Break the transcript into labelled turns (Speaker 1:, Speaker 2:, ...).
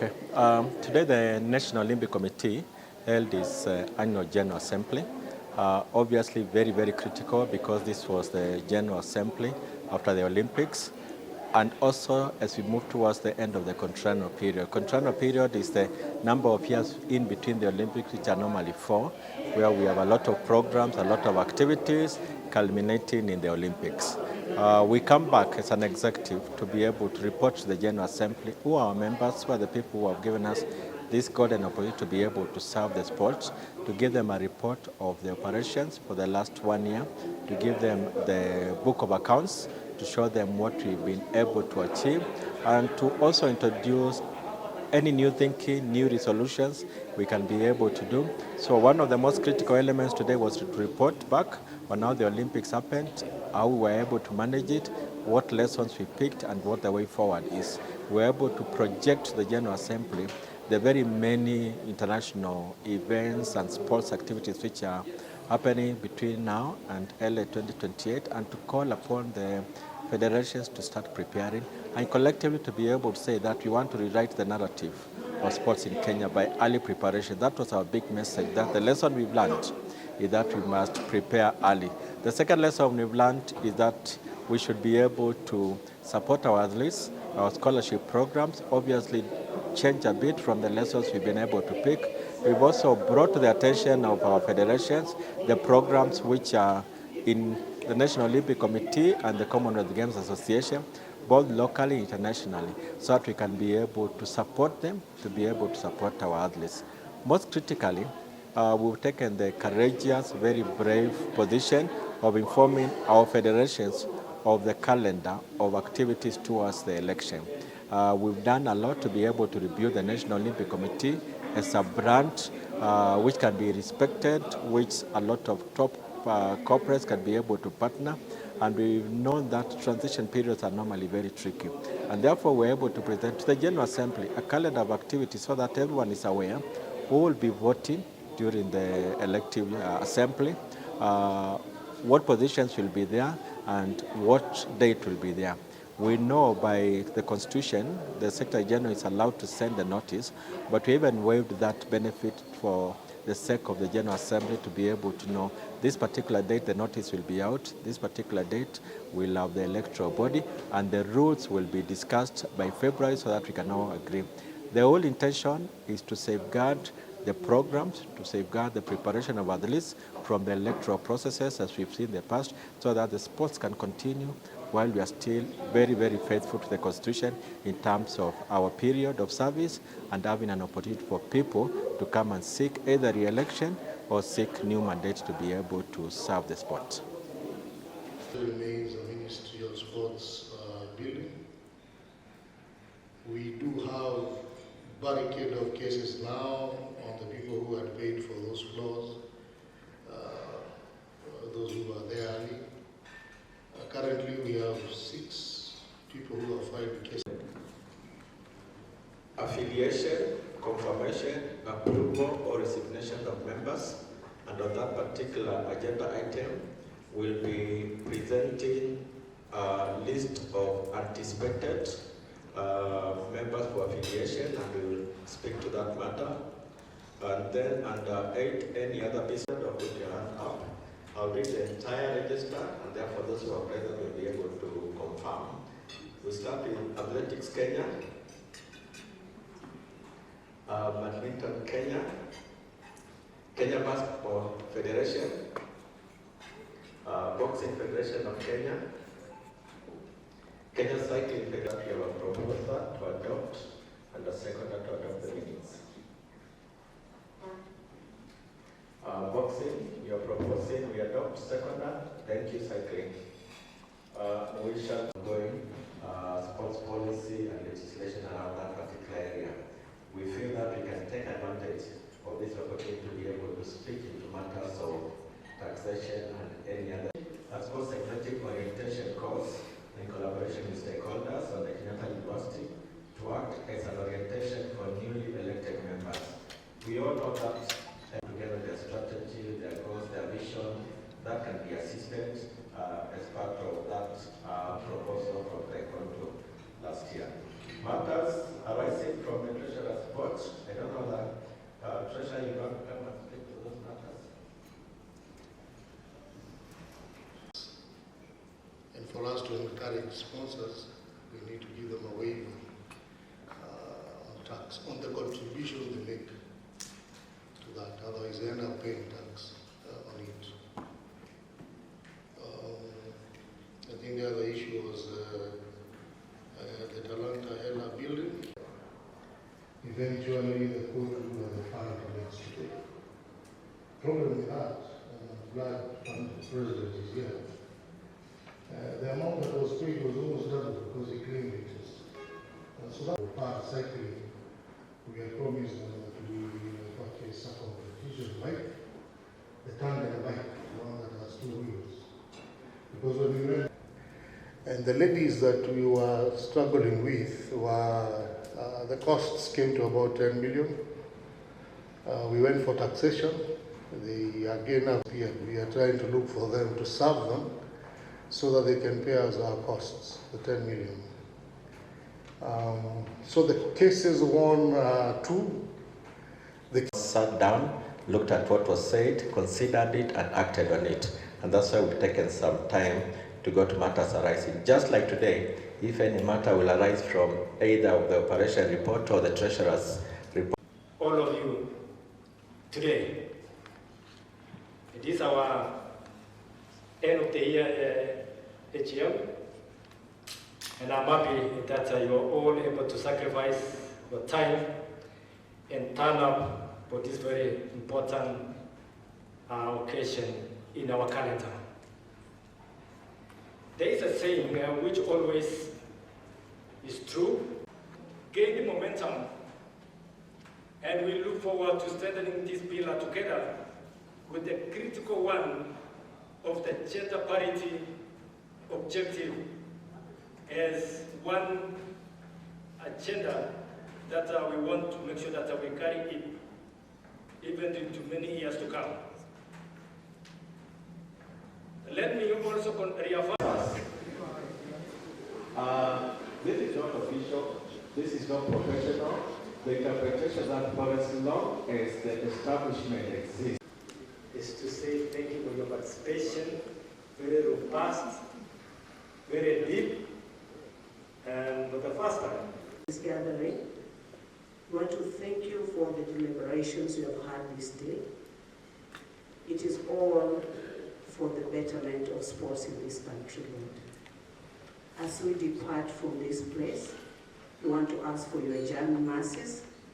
Speaker 1: Okay. Today the National Olympic Committee held its annual General Assembly. Obviously very, very critical because this was the General Assembly after the Olympics. And also as we move towards the end of the contrannual period. Contrannual period is the number of years in between the Olympics, which are normally 4, where we have a lot of programs, a lot of activities culminating in the Olympics. We come back as an executive to be able to report to the General Assembly who are our members, who are the people who have given us this golden opportunity to be able to serve the sport, to give them a report of the operations for the last 1 year, to give them the book of accounts, to show them what we've been able to achieve, and to also introduce any new thinking, new resolutions we can be able to do. So one of the most critical elements today was to report back on how the Olympics happened, how we were able to manage it, what lessons we picked, and what the way forward is. We were able to project to the General Assembly the very many international events and sports activities which are happening between now and early 2028, and to call upon the federations to start preparing and collectively to be able to say that we want to rewrite the narrative of sports in Kenya by early preparation. That was our big message, that the lesson we've learned is that we must prepare early. The second lesson we've learned is that we should be able to support our athletes, our scholarship programs, obviously change a bit from the lessons we've been able to pick. We've also brought to the attention of our federations the programs which are in the National Olympic Committee and the Commonwealth Games Association, both locally and internationally, so that we can be able to support them, to be able to support our athletes. Most critically, we've taken the courageous, very brave position of informing our federations of the calendar of activities towards the election. We've done a lot to be able to rebuild the National Olympic Committee as a brand which can be respected, which a lot of top corporates can be able to partner. And we've known that transition periods are normally very tricky. And therefore, we're able to present to the General Assembly a calendar of activities so that everyone is aware who will be voting during the elective assembly, what positions will be there, and what date will be there. We know by the Constitution, the Secretary General is allowed to send the notice, but we even waived that benefit for the sake of the General Assembly to be able to know this particular date the notice will be out, this particular date we'll have the electoral body, and the rules will be discussed by February so that we can all agree. The whole intention is to safeguard the programs, to safeguard the preparation of athletes from the electoral processes as we've seen in the past, so that the sports can continue while we are still very, very faithful to the Constitution in terms of our period of service and having an opportunity for people to come and seek either re-election or seek new mandates to be able to serve the sport.
Speaker 2: It remains a Ministry of Sports building. We do have barricade of cases now on the people who had paid for those floors, those who were there early. Currently, we have 6 people who have filed cases.
Speaker 1: Affiliation, confirmation, approval, or resignation of members. And on that particular agenda item, we'll be presenting a list of anticipated members for affiliation, and we will speak to that matter. And then under 8, any other business, put your hand up. I'll read the entire register, and therefore those who are present will be able to confirm. We start with Athletics Kenya, Badminton Kenya, Kenya Basketball Federation, Boxing Federation of Kenya, Kenya Cycling Federation. We have a proposal to adopt, and a second to adopt the minutes. Boxing, you are proposing we adopt seconder. Thank you, cycling. We shall be going sports policy and legislation around that particular area. We feel that we can take advantage of this opportunity to be able to speak into matters of taxation and any other. As sports executive orientation course in collaboration with stakeholders on the Kenyatta University to act as an orientation for newly elected members. We all know that together their strategy, their goals, their vision, that can be assisted as part of that proposal from the Conto last year. Matters arising from the Treasurer's reports. I don't know that Treasurer, you want to come and speak to those matters.
Speaker 2: And for us to encourage sponsors, we need to give them a waiver on tax, on the contribution they make to that. Otherwise, they end up paying tax on it. I think the other issue was the Talanta Ella building. Eventually, the court will the final comments today. Problem with that, and I'm glad the president is here. The amount that was paid was almost double because he claimed interest. So that part cycling, we had promised them that we purchase some competition bike, the tandem bike, the one that has 2 wheels. Because when we went, and the ladies that we were struggling with were, the costs came to about 10 million. We went for taxation. They again appeared. We are trying to look for them to serve them so that they can pay us our costs, the 10 million. So the cases 1, 2. They
Speaker 1: sat down, looked at what was said, considered it, and acted on it. And that's why we've taken some time to go to matters arising. Just like today, if any matter will arise from either of the operation report or the treasurer's report.
Speaker 3: All of you, today, it is our end of the year AGM, and I'm happy that you're all able to sacrifice your time and turn up for this very important occasion in our calendar. There is a saying which always is true: gaining momentum, and we look forward to strengthening this pillar together with the critical one of the gender parity objective as one agenda that we want to make sure that we carry it even into many years to come. Let me also reaffirm.
Speaker 1: This is not official, this is not professional. The interpretation that forest law is the establishment exists.
Speaker 3: Is to say thank you for your participation, very robust, very deep, and for the first time.
Speaker 4: This gathering, we want to thank you for the deliberations you have had this day. It is all for the betterment of sports in this country, Lord. As we depart from this place, we want to ask for your journey mercies